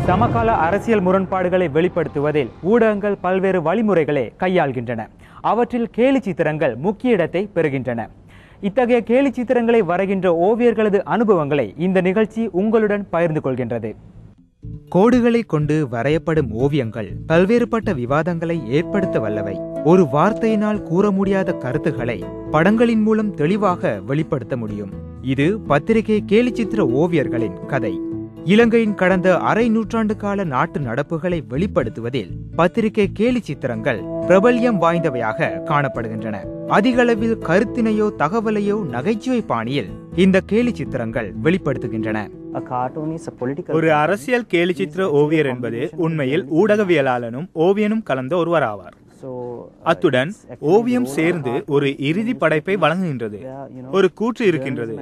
சமகால அரசியல் முரண்பாடுகளை வெளிப்படுத்துவதில் ஊடகங்கள் பல்வேறு வழிமுறைகளை கையாள்கின்றன. அவற்றில் கேலி சித்திரங்கள் முக்கிய இடத்தை பெறுகின்றன. இத்தகைய கேலி சித்திரங்களை வரைகின்ற ஓவியர்களது அனுபவங்களை இந்த நிகழ்ச்சி உங்களுடன் பகிர்ந்து கொள்கின்றது. கோடுகளை கொண்டு வரையப்படும் ஓவியங்கள் பல்வேறுபட்ட விவாதங்களை ஏற்படுத்த வல்லவை. ஒரு வார்த்தையினால் கூற முடியாத கருத்துக்களை படங்களின் மூலம் தெளிவாக வெளிப்படுத்த முடியும். இது பத்திரிகை கேலிச்சித்திர ஓவியர்களின் கதை. இலங்கையின் கடந்த அரை நூற்றாண்டு கால நாட்டு நடப்புகளை வெளிப்படுத்துவதில் பத்திரிகை கேலி சித்திரங்கள் பிரபல்யம் வாய்ந்தவையாக காணப்படுகின்றன. அதிகளவில் கருத்தினையோ தகவலையோ நகைச்சுவை பாணியில் இந்த கேலி சித்திரங்கள் வெளிப்படுத்துகின்றன. ஒரு அரசியல் கேலி சித்திர ஓவியர் என்பது உண்மையில் ஊடகவியலாளனும் ஓவியனும் கலந்த ஒருவர் ஆவார். அத்துடன் ஓவியம் சேர்ந்து ஒரு இறுதி படைப்பை வழங்குகின்றது. ஒரு கூற்று இருக்கின்றது,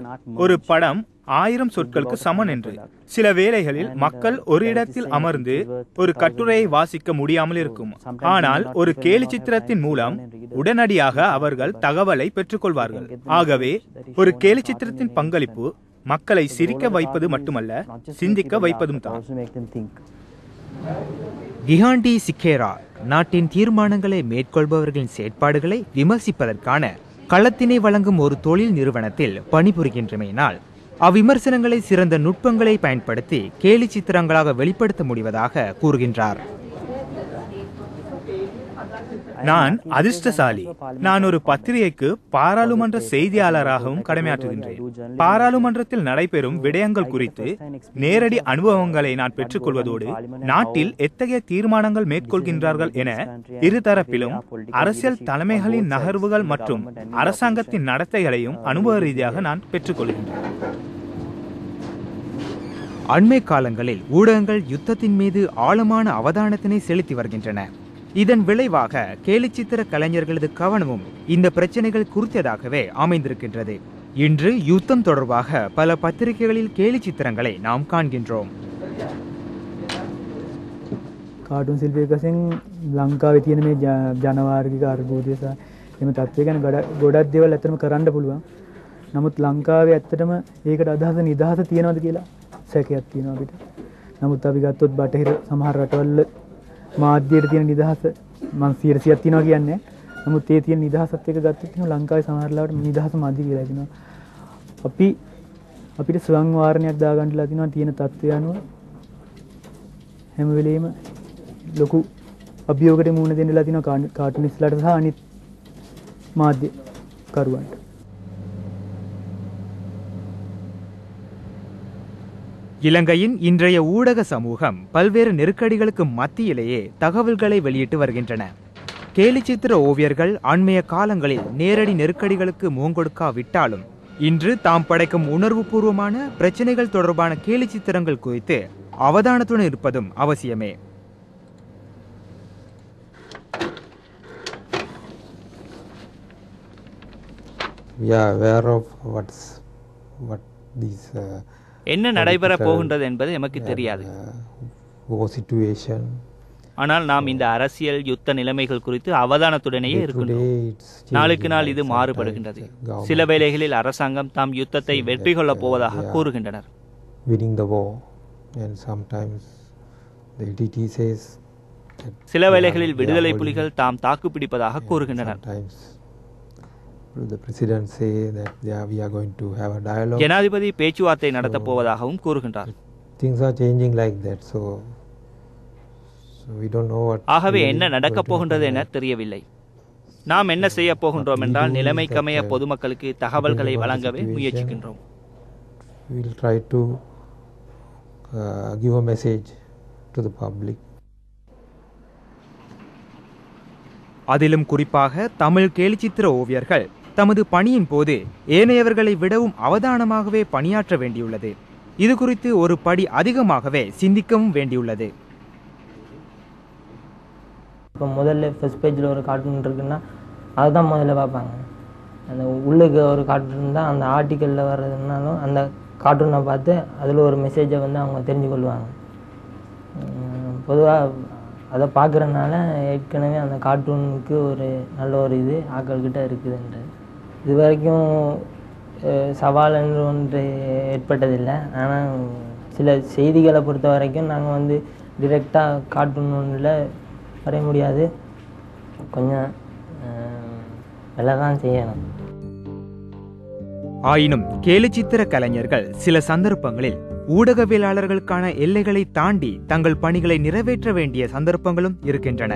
ஒரு படம் 1000 சொற்களுக்கு சமன் என்று. சில வேளைகளில் மக்கள் ஒரு இடத்தில் அமர்ந்து ஒரு கட்டுரையை வாசிக்க முடியாமல் இருக்கும். ஆனால் ஒரு கேலி சித்திரத்தின் மூலம் உடனடியாக அவர்கள் தகவலை பெற்றுக்கொள்வார்கள். ஆகவே ஒரு கேலி சித்திரத்தின் பங்களிப்பு மக்களை சிரிக்க வைப்பது மட்டுமல்ல, சிந்திக்க வைப்பதும் தான். கிஹாண்டி சிக்கேரா நாட்டின் தீர்மானங்களை மேற்கொள்பவர்களின் செயற்பாடுகளை விமர்சிப்பதற்கான களத்தினை வழங்கும் ஒரு தொழில் நிறுவனத்தில் பணிபுரிகின்றமையினால் அவ்விமர்சனங்களை சிறந்த நுட்பங்களை பயன்படுத்தி கேலி சித்திரங்களாக வெளிப்படுத்த முடிவதாக கூறுகின்றார். நான் அதிர்ஷ்டசாலி. நான் ஒரு பத்திரிகைக்கு பாராளுமன்ற செய்தியாளராகவும் கடமையாற்றுகின்றேன். பாராளுமன்றத்தில் நடைபெறும் விடயங்கள் குறித்து நேரடி அனுபவங்களை நான் பெற்றுக்கொள்வதோடு நாட்டில் எத்தகைய தீர்மானங்கள் மேற்கொள்கின்றார்கள் என இருதரப்பிலும் அரசியல் தலைமைகளின் நகர்வுகள் மற்றும் அரசாங்கத்தின் நடத்தைகளையும் அனுபவ ரீதியாக நான் பெற்றுக்கொள்கின்றேன். அண்மை காலங்களில் ஊடகங்கள் யுத்தத்தின் மீது ஆழமான அவதானத்தினை செலுத்தி வருகின்றன. இதன் விளைவாக கேலிச்சித்திர கலைஞர்களது கவனமும் இந்த பிரச்சனைகள் குறித்ததாகவே அமைந்திருக்கின்றது. இன்று யுத்தம் தொடர்பாக பல பத்திரிகைகளில் கேலி சித்திரங்களை நாம் காண்கின்றோம். කාටුන් ශිල්පියෙකුගෙන් ලංකාවේ තියෙන මේ ජනවාර්ගික අර්බුදය සහ එම තත්ත්වය ගැන ගොඩක් දේවල් ඇත්තටම කරන්න පුළුවන්. නමුත් ලංකාවේ ඇත්තටම ඒකට අදහස නිදහස තියනවද කියලා සැකයක් තියෙනවා අපිට. නමුත් අපි ගත්තොත් බටහිර සමහර රටවල මාධ්‍යයට තියෙන නිදහස මම 100%ක් තියනවා කියන්නේ. නමුත් ඒ තියෙන නිදහසත් එක්ක ගත්තොත් එහෙනම් ලංකාවේ සමහර ලාවට නිදහස මදි කියලා හිතනවා. අපිට ස්වයං වාරණයක් දාගන්නලා තිනවා තියෙන තත්ත්වය අනුව හැම වෙලෙම ලොකු අභියෝගකට මුහුණ දෙන්නලා තිනවා කාටුනිස්ලාට සහ අනිත් මාධ්‍ය කරුවන්ට. இலங்கையின் இன்றைய ஊடக சமூகம் பல்வேறு நெருக்கடிகளுக்கு மத்தியிலேயே தகவல்களை வெளியிட்டு வருகின்றன. கேலிச்சித்திர ஓவியர்கள் அண்மைய காலங்களில் நேரடி நெருக்கடிகளுக்கு முகங்கொடுக்காவிட்டாலும் இன்று தாம் படைக்கும் உணர்வு பூர்வமான பிரச்சனைகள் தொடர்பான கேலிச்சித்திரங்கள் குறித்து அவதானத்துடன் இருப்பதும் அவசியமே. என்ன நடைபெற போகின்றது என்பது எமக்கு தெரியாது. ஆனால் நாம் இந்த அரசியல் யுத்த நிலைமைகள் குறித்து அவதானத்துடனேயே இருக்கின்றோம். நாளுக்கு நாள் இது மாறுபடுகின்றது. சில வேளைகளில் அரசாங்கம் தாம் யுத்தத்தை வெற்றி கொள்ளப் போவதாக கூறுகின்றனர். சில வேளைகளில் விடுதலை புலிகள் தாம் தாக்கு பிடிப்பதாக கூறுகின்றனர். ஜனாதிபதி பேச்சுவார்த்தை நடத்தப் போவதாகவும் கூறுகின்றார். ஆகவே என்ன நடக்கப் போகின்றது என தெரியவில்லை. நாம் என்ன செய்ய போகின்றோம் என்றால் நிலைமைக்கமைய பொதுமக்களுக்கு தகவல்களை வழங்கவே முயற்சிக்கின்றோம். அதிலும் குறிப்பாக தமிழ் கேலிச்சித்திர ஓவியர்கள் தமது பணியின் போது ஏனையவர்களை விடவும் அவதானமாகவே பணியாற்ற வேண்டியுள்ளது. இது குறித்து ஒரு படி அதிகமாகவே சிந்திக்கவும் வேண்டியுள்ளது. இப்போ முதல்ல ஃபர்ஸ்ட் பேஜில் ஒரு கார்ட்டூன் இருக்குன்னா அதுதான் முதல்ல பார்ப்பாங்க. அந்த உள்ளுக்கு ஒரு கார்ட்டூன் இருந்தால் அந்த ஆர்டிக்கலில் வர்றதுனாலும் அந்த கார்ட்டூனை பார்த்து அதில் ஒரு மெசேஜை அவங்க தெரிஞ்சு கொள்வாங்க. பொதுவாக அதை பார்க்குறதுனால ஏற்கனவே அந்த கார்ட்டூனுக்கு ஒரு நல்ல ஒரு இது ஆக்கள்கிட்ட இருக்குதுன்றது. இது வரைக்கும் சவால் என்று ஒன்று ஏற்பட்டதில்லை. ஆனால் சில செய்திகளை பொறுத்த வரைக்கும் நாங்கள் வந்து டிரெக்டாக கார்ட்டூன் ஒன்றில் வரைய முடியாது, கொஞ்சம் வேலை தான் செய்யணும். ஆயினும் கேலிச்சித்திர கலைஞர்கள் சில சந்தர்ப்பங்களில் ஊடகவியலாளர்களுக்கான எல்லைகளை தாண்டி தங்கள் பணிகளை நிறைவேற்ற வேண்டிய சந்தர்ப்பங்களும் இருக்கின்றன.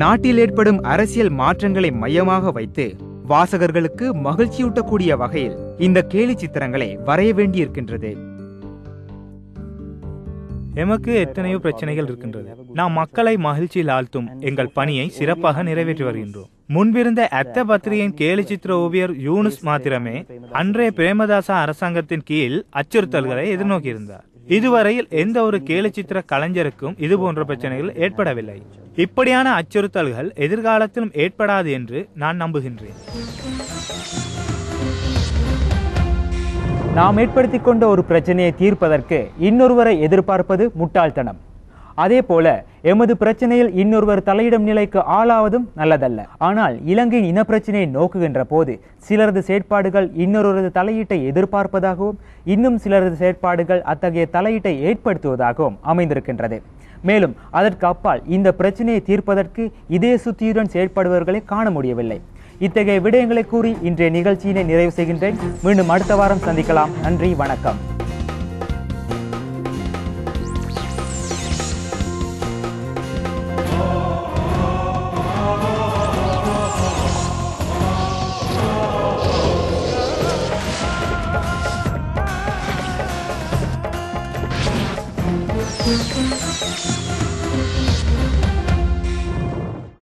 நாட்டில் ஏற்படும் அரசியல் மாற்றங்களை மையமாக வைத்து வாசகர்களுக்கு மகிழ்ச்சியூட்டக்கூடிய வகையில் இந்த கேலி சித்திரங்களை வரைய வேண்டியிருக்கின்றது. எமக்கு எத்தனையோ பிரச்சனைகள் இருக்கின்றது. நாம் மக்களை மகிழ்ச்சியில் ஆழ்த்தும் எங்கள் பணியை சிறப்பாக நிறைவேற்றி வருகின்றோம். முன்பிருந்த அத்த பத்திரிகையின் கேலிச்சித்திர ஓவியர் யூனுஸ் மாத்திரமே அன்றைய பிரேமதாச அரசாங்கத்தின் கீழ் அச்சுறுத்தல்களை எதிர்நோக்கியிருந்தார். இதுவரையில் எந்த ஒரு கேலிச்சித்திர கலைஞருக்கும் இது போன்ற பிரச்சனைகள் ஏற்படவில்லை. இப்படியான அச்சுறுத்தல்கள் எதிர்காலத்திலும் ஏற்படாது என்று நான் நம்புகின்றேன். நாம் ஏற்படுத்திக் கொண்ட ஒரு பிரச்சனையை தீர்ப்பதற்கு இன்னொருவரை எதிர்பார்ப்பது முட்டாள்தனம். அதே போல எமது பிரச்சனையில் இன்னொருவர் தலையிடும் நிலைக்கு ஆளாவதும் நல்லதல்ல. ஆனால் இலங்கையின் இனப்பிரச்சனையை நோக்குகின்ற போது சிலரது செயற்பாடுகள் இன்னொருவரது தலையீட்டை எதிர்பார்ப்பதாகவும் இன்னும் சிலரது செயற்பாடுகள் அத்தகைய தலையீட்டை ஏற்படுத்துவதாகவும் அமைந்திருக்கின்றது. மேலும் அதற்கு அப்பால் இந்த பிரச்சனையை தீர்ப்பதற்கு இதே சுத்தியுடன் செயற்படுபவர்களை காண முடியவில்லை. இத்தகைய விடயங்களை கூறி இன்றைய நிகழ்ச்சியினை நிறைவு செய்கின்றேன். மீண்டும் அடுத்த வாரம் சந்திக்கலாம். நன்றி, வணக்கம்.